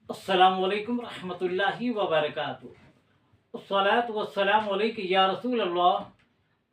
अस्सलामु अलैकुम रहमतुल्लाहि व बरकातुहू। अस्सलातु वस्सलामु अलैका या रसूल अल्लाह,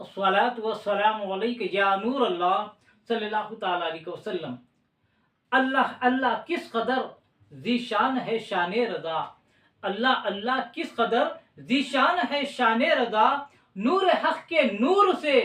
अस्सलातु वस्सलामु अलैका या नूर अल्लाह सल्लल्लाहु तआला अलैहि वसल्लम। अल्लाह अल्लाह किस कदर ज़ीशान है शान रज़ा, अल्लाह अल्लाह किस कदर ज़ीशान है शान रज़ा। नूर हक़ के नूर से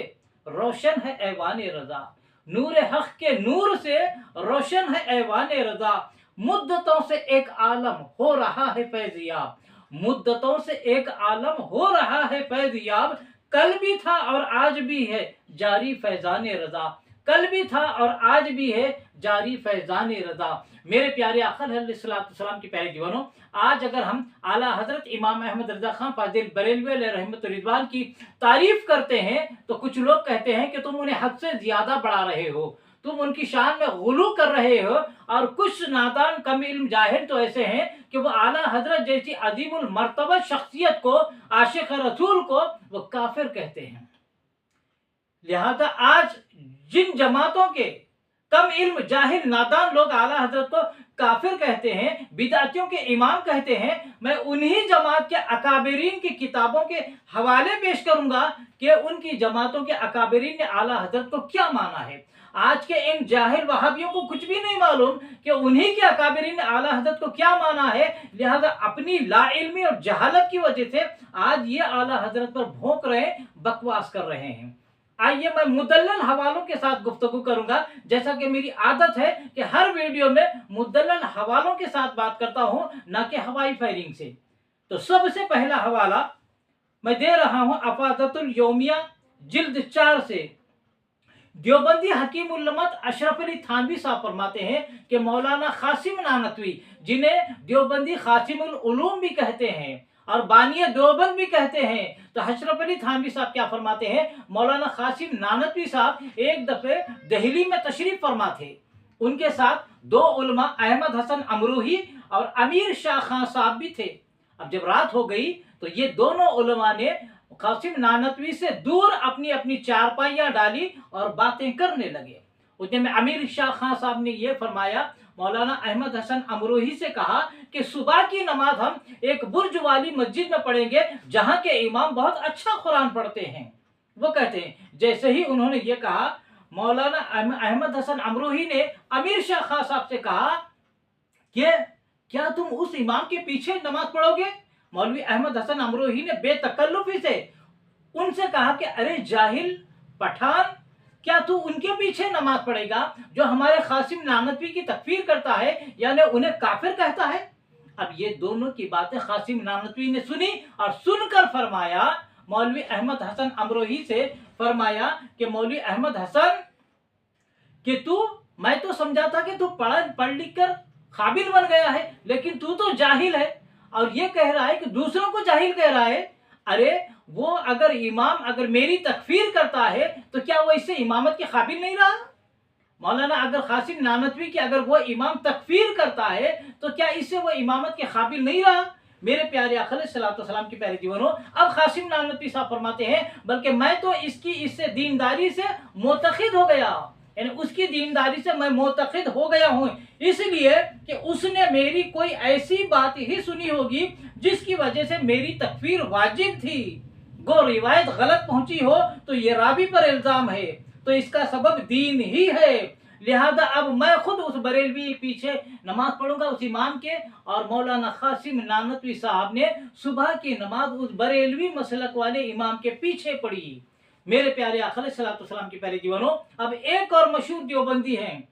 रोशन है ऐवान रज़ा, नूर हक़ के नूर से रोशन है ऐवान रज़ा। मुद्दतों से एक आलम हो रहा है फैज़याब, मुद्दतों से एक आलम हो रहा है फैज़याब। कल भी था और आज भी है जारी फैज़ान रज़ा, कल भी था और आज भी है जारी फैज़ान रज़ा। मेरे प्यारे आका अलैहिस्सलाम के प्यारे दीवानों, आज अगर हम आला हजरत इमाम अहमद रज़ा खां फाजिल बरेलवी अलैहि रहमत रिज़वान की तारीफ करते हैं तो कुछ लोग कहते हैं कि तुम उन्हें हद से ज्यादा बढ़ा रहे हो, तुम उनकी शान में गुलू कर रहे हो। और कुछ नादान कम इल्म जाहिल तो ऐसे हैं कि वो आला हजरत जैसी अजीमुल मर्तबा शख्सियत को, आशिक रसूल को वो काफिर कहते हैं। लिहाजा आज जिन जमातों के कम इल्म जाहिल नादान लोग आला हजरत को काफिर कहते हैं, बिदातियों के इमाम कहते हैं, मैं उन्हीं जमात के अकाबरीन की किताबों के हवाले पेश करूंगा कि उनकी जमातों के अकाबरीन ने आला हजरत को क्या माना है। आज के इन जाहिल वहाबियों को कुछ भी नहीं मालूम कि उन्हीं के अकाबरीन ने आला हजरत को क्या माना है। लिहाजा अपनी लाइल्मी और जहालत की वजह से आज ये आला हजरत पर भौंक रहे, बकवास कर रहे हैं। आइए मैं मुदल्लल हवालों के साथ गुफ्तगू करूंगा, जैसा कि मेरी आदत है कि हर वीडियो में मुदल्लल हवालों के साथ बात करता हूं, ना कि हवाई फायरिंग से। तो सबसे पहला हवाला मैं दे रहा हूं अफादतुल यौमिया जिल्द 4 से। देवबंदी हकीम उल्लमत अशरफ अली थानवी साहब फरमाते हैं कि मौलाना कासिम नानतवी, जिन्हें देवबंदी कासिमुल उलूम भी कहते हैं और बानिया देवबंद भी कहते हैं, तो अशरफ अली थानवी साहब क्या फरमाते हैं, मौलाना कासिम नानतवी साहब एक दफे दिल्ली में तशरीफ फरमा थे। उनके साथ दो उलमा अहमद हसन अमरूही और अमीर शाह खां साहब भी थे। अब जब रात हो गई तो ये दोनों उलमा ने कासिम नानतवी से दूर अपनी अपनी चारपाइयां डाली और बातें करने लगे। उतने में अमीर शाह खां साहब ने यह फरमाया, मौलाना अहमद हसन अमरोही से कहा कि सुबह की नमाज हम एक बुर्ज वाली मस्जिद में पढ़ेंगे जहां के इमाम बहुत अच्छा कुरान पढ़ते हैं। वो कहते हैं जैसे ही उन्होंने ये कहा, मौलाना अहमद हसन अमरोही ने अमीर शाह खां साहब से कहा कि क्या तुम उस इमाम के पीछे नमाज पढ़ोगे। मौलवी अहमद हसन अमरोही ने बेतकल्लुफी से उनसे कहा कि अरे जाहिल पठान, क्या तू उनके पीछे नमाज पढ़ेगा जो हमारे कासिम नानतवी की तकफीर करता है, यानी उन्हें काफिर कहता है। अब ये दोनों की बातें कासिम नानतवी ने सुनी और सुनकर फरमाया, मौलवी अहमद हसन अमरोही से फरमाया कि मौलवी अहमद हसन कि तू, मैं तो समझा था कि तू पढ़ लिख कर काबिल बन गया है, लेकिन तू तो जाहिल है और ये कह रहा है कि दूसरों को जाहिल कह रहा है। अरे वो अगर इमाम अगर मेरी तकफीर करता है तो क्या वो इससे इमामत के काबिल नहीं रहा। मौलाना अगर कासिम नानतवी की अगर वो इमाम तकफीर करता है तो क्या इससे वो इमामत के काबिल नहीं रहा। मेरे प्यारे आका अलैहिस्सलाम के प्यारे दीवानों, अब कासिम नानतवी साहब फरमाते हैं बल्कि मैं तो इससे दीनदारी से मोतखिद हो गया, यानी उसकी दीनदारी से मैं मोतखिद हो गया हूँ, इसलिए कि उसने मेरी कोई ऐसी बात ही सुनी होगी जिसकी वजह से मेरी तकफीर वाजिब थी। गो रिवायत गलत पहुंची हो तो ये रावी पर इल्जाम है, तो इसका सबब दीन ही है। लिहाजा अब मैं खुद उस बरेलवी पीछे नमाज पढ़ूंगा उस इमाम के। और मौलाना कासिम नानतवी साहब ने सुबह की नमाज उस बरेलवी मसलक वाले इमाम के पीछे पढ़ी। मेरे प्यारे आका अलैहिस्सलाम के प्यारे दीवानों, अब एक और मशहूर देवबंदी हैं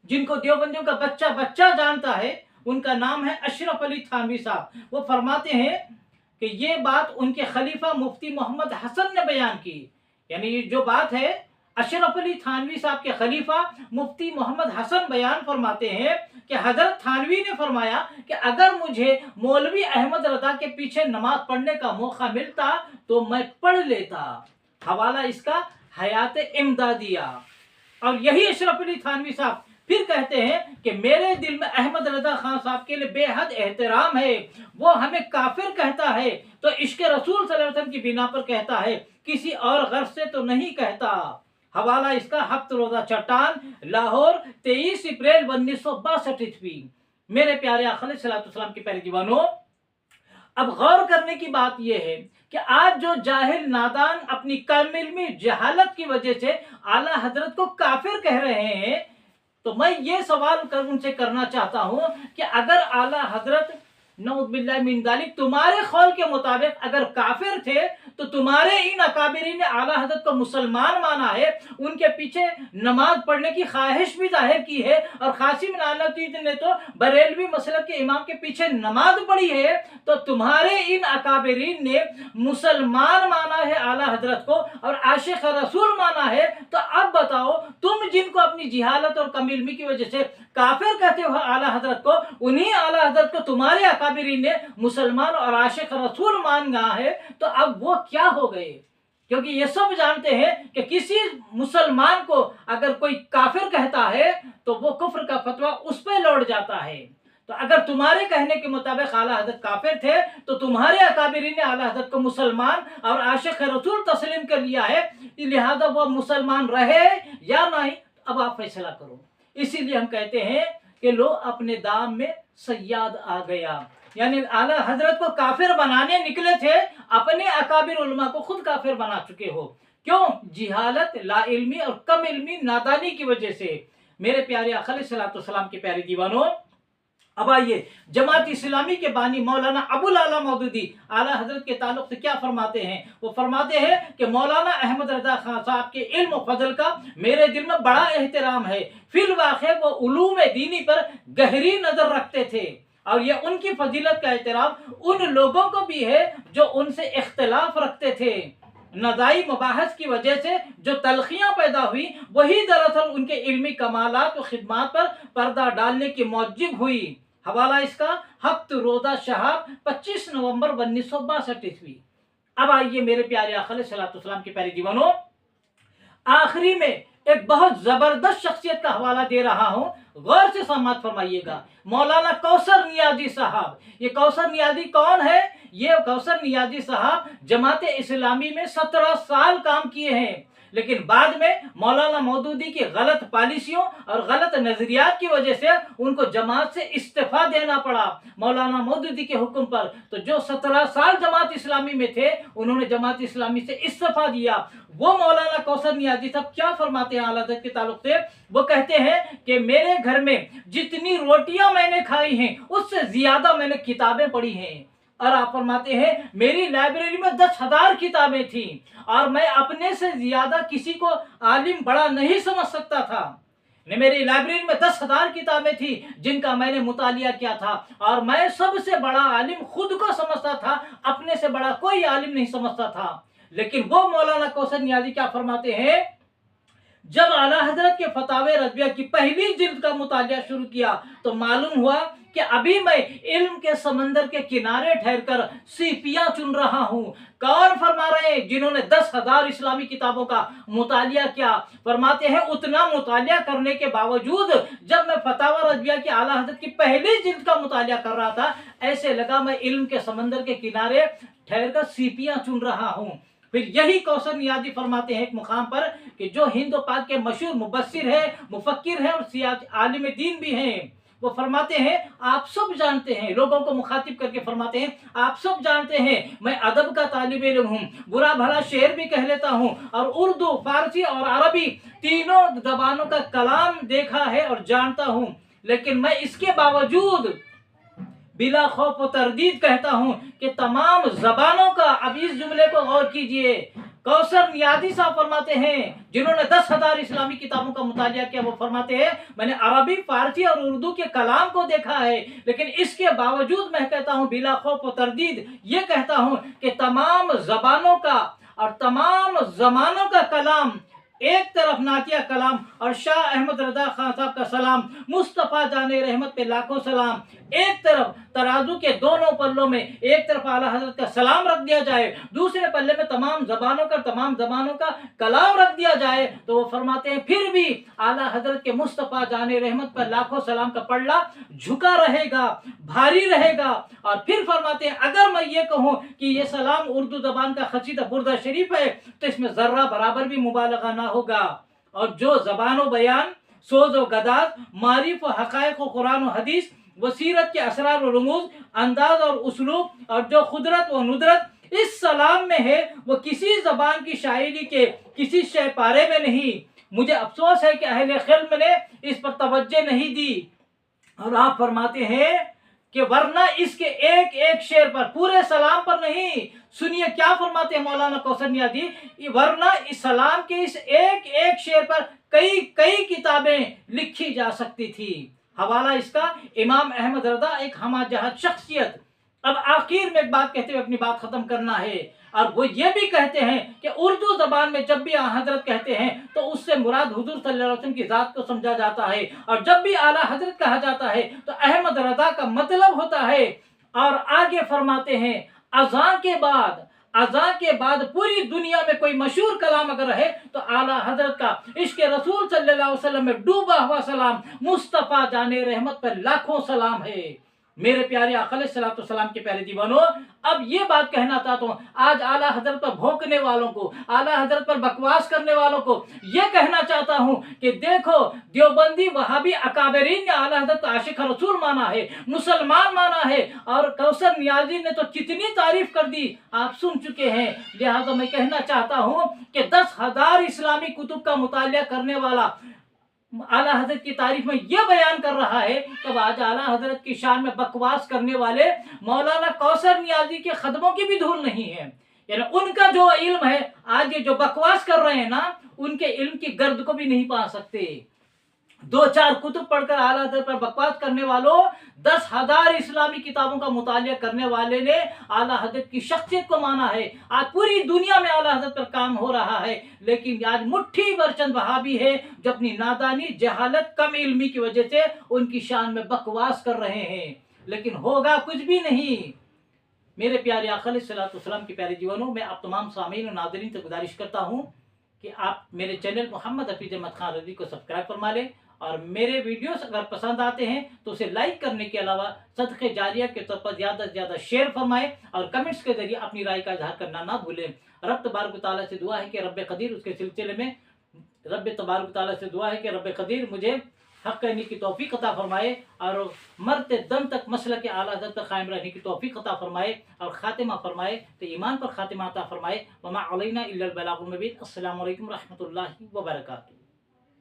जिनको देवबंदियों का बच्चा बच्चा जानता है, उनका नाम है अशरफ अली थानवी साहब। वो फरमाते हैं कि ये बात उनके खलीफा मुफ्ती मोहम्मद हसन ने बयान की, यानी ये जो बात है अशरफ अली थानवी साहब के खलीफा मुफ्ती मोहम्मद हसन बयान फरमाते हैं कि हजरत थानवी ने फरमाया कि अगर मुझे मौलवी अहमद रजा के पीछे नमाज पढ़ने का मौका मिलता तो मैं पढ़ लेता। हवाला इसका हयात इमदादिया। और यही अशरफ अली थानवी साहब फिर कहते हैं कि मेरे दिल में अहमद रजा खान साहब के लिए बेहद एहतराम है, वो हमें काफिर कहता है तो इश्क रसूल सल्लल्लाहु अलैहि वसल्लम की बिना पर कहता है, किसी और गर्ज से तो नहीं कहता। हवाला इसका हफ्त रोजा चट्टान, लाहौर 23 अप्रैल 1962 ईस्वी। मेरे प्यारे आका अलैहिस्सलाम के प्यारे दीवानों, अब गौर करने की बात यह है कि आज जो जाहिल नादान अपनी कम इल्मी जहालत की वजह से आला हजरत को काफिर कह रहे हैं, तो मैं ये सवाल उनसे करना चाहता हूं कि अगर आला हजरत नऊज़ुबिल्लाह मिन ज़ालिक तुम्हारे खौल के मुताबिक अगर काफिर थे, तो तुम्हारे इन अकाबिरीन ने आला हजरत को मुसलमान माना है, उनके पीछे नमाज पढ़ने की ख्वाहिश भी जाहिर की है, और कासिम नानवी ने तो बरेलवी मसलक के इमाम के पीछे नमाज पढ़ी है, तो तुम्हारे इन अकाबिरीन ने मुसलमान माना है आला हजरत को और आशिक रसूल माना है। तो अब बताओ, तुम जिनको अपनी जिहालत और कम इल्मी की वजह से काफिर कहते हो आला हजरत को, उन्हीं आला हजरत को तुम्हारे अकाबिरीन ने मुसलमान और आशिक रसूल मान गया है, तो अब वो क्या हो गए? क्योंकि ये सब जानते हैं कि किसी मुसलमान को अगर कोई काफिर कहता है तो वो कुफ्र का फतवा उस पर लौट जाता है। तो अगर तुम्हारे कहने के मुताबिक आला हजरत काफिर थे, तो तुम्हारे अकाबिरीन ने आला हजरत को मुसलमान और आशिक रसूल तस्लीम कर लिया है, लिहाजा वो मुसलमान रहे या नहीं, अब आप फैसला करो। इसीलिए हम कहते हैं कि लो अपने दाम में सयाद आ गया, यानी आला हजरत को काफिर बनाने निकले थे, अपने अकाबिर उलमा को खुद काफिर बना चुके हो। क्यों? जिहालत, ला इल्मी और कम इल्मी नादानी की वजह से। मेरे प्यारे आका अलैहिस्सलाम के प्यारे दीवानों, अब आइए जमात इस्लामी के बानी मौलाना अबुल आला मौदूदी आला हजरत के ताल्लुक से क्या फरमाते हैं। वो फरमाते हैं कि मौलाना अहमद रजा खान साहब के इल्म और फजल का मेरे दिल में बड़ा एहतराम है। फिल वाक़े वो उलूम दीनी पर गहरी नजर रखते थे, और ये उनकी फजीलत का एहतराम उन लोगों को भी है जो उनसे इख्तिलाफ रखते थे। नज़ाई मुबाहस की वजह से जो तलखियाँ पैदा हुई, वही दरअसल उनके इल्मी कमालात और खिदमात पर पर्दा डालने की मौजिब हुई। हवाला इसका हफ्त रोज़ा शहाब 25 नवंबर 1962 ईस्वी। अब आइए मेरे प्यारे आका अलैहिस्सलाम के प्यारे दीवानों, आखिरी में एक बहुत जबरदस्त शख्सियत का हवाला दे रहा हूं, गौर से समाअत फरमाइएगा। मौलाना कौसर नियाज़ी साहब। ये कौसर नियाज़ी कौन है? ये कौसर नियाज़ी साहब जमात इस्लामी में 17 साल काम किए हैं, लेकिन बाद में मौलाना मौदूदी की गलत पॉलिसियों और गलत नजरियात की वजह से उनको जमात से इस्तीफा देना पड़ा मौलाना मौदूदी के हुक्म पर। तो जो 17 साल जमात इस्लामी में थे, उन्होंने जमात इस्लामी से इस्तीफा दिया। वो मौलाना कौसर नियाज़ी साहब क्या फरमाते हैं आला हज़रत के ताल्लुक से? वो कहते हैं कि मेरे घर में जितनी रोटियां मैंने खाई हैं, उससे ज्यादा मैंने किताबें पढ़ी हैं। और आप फरमाते हैं मेरी लाइब्रेरी में 10,000 किताबें थी, और मैं अपने से ज्यादा किसी को आलिम बड़ा नहीं समझ सकता था। मेरी लाइब्रेरी में 10,000 किताबें थी जिनका मैंने मुतालिया किया था, और मैं सबसे बड़ा आलिम खुद को समझता था, अपने से बड़ा कोई आलिम नहीं समझता था। लेकिन वो मौलाना कौसर नियाज़ी क्या फरमाते हैं? जब आला हजरत के फतावे रज़विया की पहली जिल्द का मुतालिया शुरू किया, तो मालूम हुआ कि अभी मैं इल्म के समंदर के किनारे ठहरकर सीपियां चुन रहा हूँ। कौन फरमा रहे हैं? जिन्होंने 10,000 इस्लामी किताबों का मुतालिया किया। फरमाते हैं उतना मुतालिया करने के बावजूद जब मैं फतावा रज़विया की आला हजरत की पहली जिल्द का मुतालिया कर रहा था, ऐसे लगा मैं इल्म के समंदर के किनारे ठहरकर सीपियां चुन रहा हूँ। फिर यही कौसर नियाज़ी फरमाते हैं एक मुकाम पर कि जो हिंद पाक के मशहूर मुबस्सिर है, मुफक्किर है और सियासी आलिम दीन भी हैं, वो फरमाते हैं आप सब जानते हैं, लोगों को मुखातिब करके फरमाते हैं आप सब जानते हैं मैं अदब का तालिब इल्म हूँ, बुरा भला शेर भी कह लेता हूँ, और उर्दू, फारसी और अरबी तीनों जबानों का कलाम देखा है और जानता हूँ, लेकिन मैं इसके बावजूद बिला खौफ व तरदीद कहता हूं कि तमाम जबानों का, अब इस जुमले को गौर कीजिए, कौसर नियाज़ी साहब फरमाते हैं जिन्होंने 10,000 इस्लामी किताबों का मुतालिया किया, वो फरमाते हैं मैंने अरबी, फारसी और उर्दू के कलाम को देखा है, लेकिन इसके बावजूद मैं कहता हूं बिला खौफ व तरदीद ये कहता हूं कि तमाम जबानों का और तमाम जमानों का कलाम, एक तरफ नातिया कलाम और शाह अहमद रजा खान साहब का सलाम, मुस्तफ़ा जाने रहमत पे लाखों सलाम, एक तरफ तराजू के दोनों पल्लों में एक तरफ आला हजरत का सलाम रख दिया जाए, दूसरे पल्ले में तमाम जबानों का कलाम रख दिया जाए, तो वो फरमाते हैं फिर भी आला हजरत के मुस्तफ़ा जाने रहमत पर लाखों सलाम का पल्ला झुका रहेगा, भारी रहेगा। और फिर फरमाते हैं अगर मैं ये कहूँ कि ये सलाम उर्दू जबान का खसीदा बुर्दा शरीफ है, तो इसमें जर्रा बराबर भी मुबालगा ना होगा। और जो जबान व बयान, सोज व गदाज, मारिफ व हकायक व कुरान व हदीस, वो सीरत के असरार और रमूज, अंदाज और उसलूब और जो खुदरत व नुदरत इस सलाम में है वो किसी ज़बान की शायरी के किसी शय पारे में नहीं। मुझे अफसोस है कि अहले क़िल्म ने इस पर तवज्जो नहीं दी। और आप फरमाते हैं कि वरना इसके एक एक शेर पर, पूरे सलाम पर नहीं, सुनिए क्या फरमाते हैं मौलाना कौसर नियाज़ी, वरना इस सलाम के इस एक एक शेर पर कई कई किताबें लिखी जा सकती थी। हवाला इसका इमाम अहमद रज़ा, एक हमा जहाज शख्सियत। अब आखिर में एक बात कहते हुए अपनी बात खत्म करना है, और वो ये भी कहते हैं कि उर्दू जबान में जब भी हजरत कहते हैं तो उससे मुराद हुजूर सल्लल्लाहु अलैहि वसल्लम की जात को समझा जाता है, और जब भी आला हजरत कहा जाता है तो अहमद रजा का मतलब होता है। और आगे फरमाते हैं अज़ान के बाद पूरी दुनिया में कोई मशहूर कलाम अगर है तो आला हजरत का इश्क रसूल सल्लल्लाहु अलैहि वसल्लम में डूबा हुआ सलाम मुस्तफ़ा जाने रहमत पर लाखों सलाम है। मेरे प्यारे आका अलैहिस्सलाम के प्यारे दीवानों, अब ये बात कहना चाहता हूँ, आज आला हजरत पर भौंकने वालों को, आला हजरत पर बकवास करने वालों को ये कहना चाहता हूँ कि देखो, देवबंदी वहाबी अकाबरीन ने आला हजरत आशिक रसूल माना है, मुसलमान माना है, और कौसर नियाज़ी ने तो कितनी तारीफ कर दी आप सुन चुके हैं। लिहाजा मैं कहना चाहता हूँ कि 10,000 इस्लामी कुतुब का मुतालिया करने वाला आला हजरत की तारीफ में यह बयान कर रहा है कि आज आला हजरत की शान में बकवास करने वाले मौलाना कौसर नियाज़ी के खदमों की भी धूल नहीं है। यानी उनका जो इल्म है, आज ये जो बकवास कर रहे हैं ना, उनके इल्म की गर्द को भी नहीं पा सकते। 2-4 कुतुब पढ़कर आला हजरत पर बकवास करने वालों, 10,000 इस्लामी किताबों का मुतालिया करने वाले ने आला हजरत की शख्सियत को माना है। आज पूरी दुनिया में आला हजरत पर काम हो रहा है, लेकिन आज मुट्ठी भर चंद वहाबी है जो अपनी नादानी, जहालत, कम इल्मी की वजह से उनकी शान में बकवास कर रहे हैं, लेकिन होगा कुछ भी नहीं। मेरे प्यारे आका अलैहिस्सलाम के प्यारे जीवनों में आप तमाम सामीन और नाज़रीन से गुजारिश करता हूँ कि आप मेरे चैनल मोहम्मद हफीज़ अहमद खान रज़ी को सब्सक्राइब फरमा लें, और मेरे वीडियोस अगर पसंद आते हैं तो उसे लाइक करने के अलावा सदक़े जारिया के तौर पर ज़्यादा से ज़्यादा शेयर फरमाएं, और कमेंट्स के जरिए अपनी राय का इजहार करना ना भूलें। रब तबारक व तआला से दुआ है कि रब क़दीर उसके सिलसिले में रब तबारक व तआला से दुआ है कि रब क़दीर मुझे हक़ कहने की तौफ़ीक़ अता फरमाए, और मरते दम तक मसलक आला हज़रत पर कायम रहने की तौफ़ीक़ अता फरमाए, और ख़ातिमा फरमाए तो ईमान पर ख़ातिमा अता फरमाए। वमा अलैना इल्लल बलागुल मुबीन। अस्सलामु अलैकुम रहमतुल्लाहि व बरकातुहू।